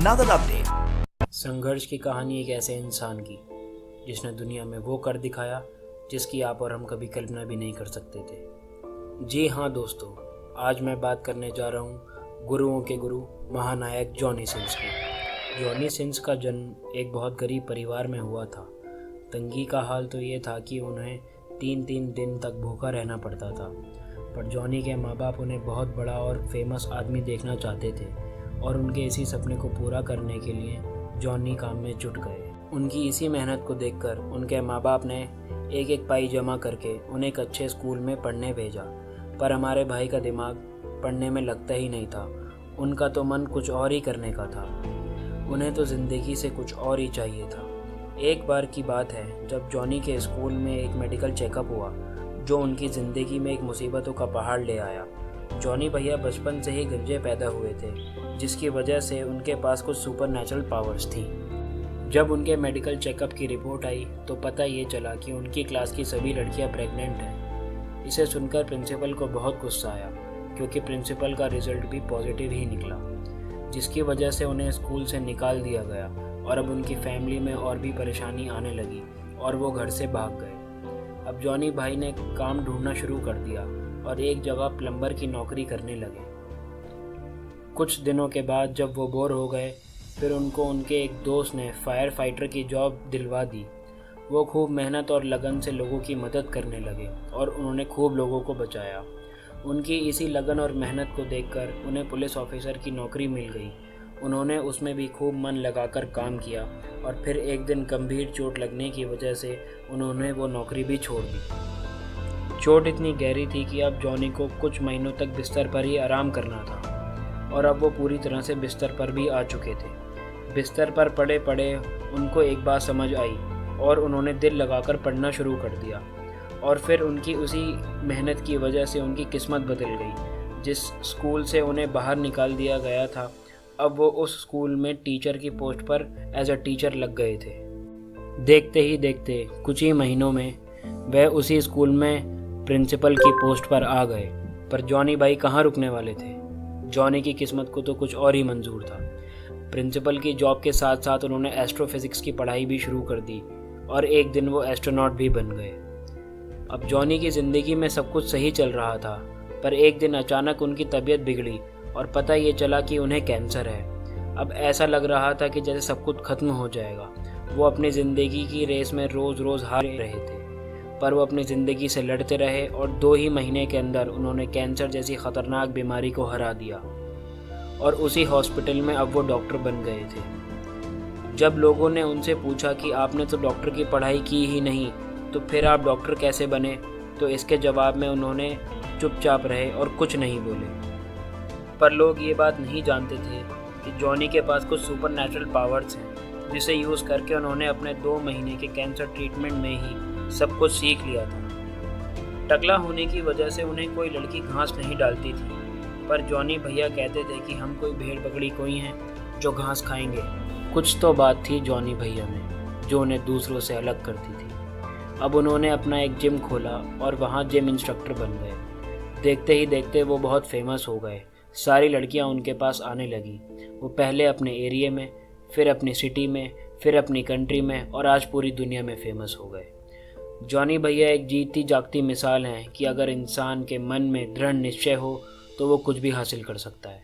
another update. संघर्ष की कहानी एक ऐसे इंसान की जिसने दुनिया में वो कर दिखाया जिसकी आप और हम कभी कल्पना भी नहीं कर सकते थे। जी हाँ दोस्तों, आज मैं बात करने जा रहा हूँ गुरुओं के गुरु महानायक जॉनी सिन्स की। जॉनी सिन्स का जन्म एक बहुत गरीब परिवार में हुआ था। तंगी का हाल तो ये था कि उन्हें 3-3 दिन तक भूखा रहना पड़ता था, पर जॉनी के माँ बाप उन्हें बहुत बड़ा और फेमस आदमी देखना चाहते थे और उनके इसी सपने को पूरा करने के लिए जॉनी काम में जुट गए। उनकी इसी मेहनत को देखकर उनके माँ बाप ने एक एक पाई जमा करके उन्हें एक अच्छे स्कूल में पढ़ने भेजा, पर हमारे भाई का दिमाग पढ़ने में लगता ही नहीं था। उनका तो मन कुछ और ही करने का था। उन्हें तो ज़िंदगी से कुछ और ही चाहिए था। एक बार की बात है जब जॉनी के स्कूल में एक मेडिकल चेकअप हुआ जो उनकी ज़िंदगी में एक मुसीबतों का पहाड़ ले आया। जॉनी भैया बचपन से ही गंजे पैदा हुए थे, जिसकी वजह से उनके पास कुछ सुपरनैचुरल पावर्स थी। जब उनके मेडिकल चेकअप की रिपोर्ट आई तो पता ये चला कि उनकी क्लास की सभी लड़कियां प्रेग्नेंट हैं। इसे सुनकर प्रिंसिपल को बहुत गुस्सा आया, क्योंकि प्रिंसिपल का रिजल्ट भी पॉजिटिव ही निकला, जिसकी वजह से उन्हें स्कूल से निकाल दिया गया और अब उनकी फैमिली में और भी परेशानी आने लगी और वो घर से भाग गए। अब जॉनी भाई ने काम ढूंढना शुरू कर दिया और एक जगह प्लम्बर की नौकरी करने लगे। कुछ दिनों के बाद जब वो बोर हो गए, फिर उनको उनके एक दोस्त ने फायर फाइटर की जॉब दिलवा दी। वो खूब मेहनत और लगन से लोगों की मदद करने लगे और उन्होंने खूब लोगों को बचाया। उनकी इसी लगन और मेहनत को देखकर उन्हें पुलिस ऑफिसर की नौकरी मिल गई। उन्होंने उसमें भी खूब मन लगाकर काम किया और फिर एक दिन गंभीर चोट लगने की वजह से उन्होंने वो नौकरी भी छोड़ दी। चोट इतनी गहरी थी कि अब जॉनी को कुछ महीनों तक बिस्तर पर ही आराम करना था और अब वो पूरी तरह से बिस्तर पर भी आ चुके थे। बिस्तर पर पड़े पड़े उनको एक बात समझ आई और उन्होंने दिल लगाकर पढ़ना शुरू कर दिया और फिर उनकी उसी मेहनत की वजह से उनकी किस्मत बदल गई। जिस स्कूल से उन्हें बाहर निकाल दिया गया था, अब वो उस स्कूल में टीचर की पोस्ट पर एज अ टीचर लग गए थे। देखते ही देखते कुछ ही महीनों में वह उसी स्कूल में प्रिंसिपल की पोस्ट पर आ गए। पर जॉनी भाई कहाँ रुकने वाले थे। जॉनी की किस्मत को तो कुछ और ही मंजूर था। प्रिंसिपल की जॉब के साथ साथ उन्होंने एस्ट्रोफिज़िक्स की पढ़ाई भी शुरू कर दी और एक दिन वो एस्ट्रोनॉट भी बन गए। अब जॉनी की ज़िंदगी में सब कुछ सही चल रहा था, पर एक दिन अचानक उनकी तबीयत बिगड़ी और पता ये चला कि उन्हें कैंसर है। अब ऐसा लग रहा था कि जैसे सब कुछ खत्म हो जाएगा। वो अपनी ज़िंदगी की रेस में रोज़ रोज़ हार रहे थे, पर वो अपनी ज़िंदगी से लड़ते रहे और 2 ही महीने के अंदर उन्होंने कैंसर जैसी ख़तरनाक बीमारी को हरा दिया और उसी हॉस्पिटल में अब वो डॉक्टर बन गए थे। जब लोगों ने उनसे पूछा कि आपने तो डॉक्टर की पढ़ाई की ही नहीं, तो फिर आप डॉक्टर कैसे बने, तो इसके जवाब में उन्होंने चुपचाप रहे और कुछ नहीं बोले। पर लोग ये बात नहीं जानते थे कि जॉनी के पास कुछ सुपरनैचुरल पावर्स हैं, जिसे यूज़ करके उन्होंने अपने 2 महीने के कैंसर ट्रीटमेंट में ही सब कुछ सीख लिया था। टकला होने की वजह से उन्हें कोई लड़की घास नहीं डालती थी, पर जॉनी भैया कहते थे कि हम कोई भेड़ बकरी कोई हैं जो घास खाएंगे। कुछ तो बात थी जॉनी भैया में जो उन्हें दूसरों से अलग करती थी। अब उन्होंने अपना एक जिम खोला और वहाँ जिम इंस्ट्रक्टर बन गए। देखते ही देखते वो बहुत फेमस हो गए। सारी लड़कियाँ उनके पास आने लगी। वो पहले अपने एरिया में, फिर अपनी सिटी में, फिर अपनी कंट्री में और आज पूरी दुनिया में फेमस हो गए। जॉनी भैया एक जीती जागती मिसाल हैं कि अगर इंसान के मन में दृढ़ निश्चय हो तो वो कुछ भी हासिल कर सकता है।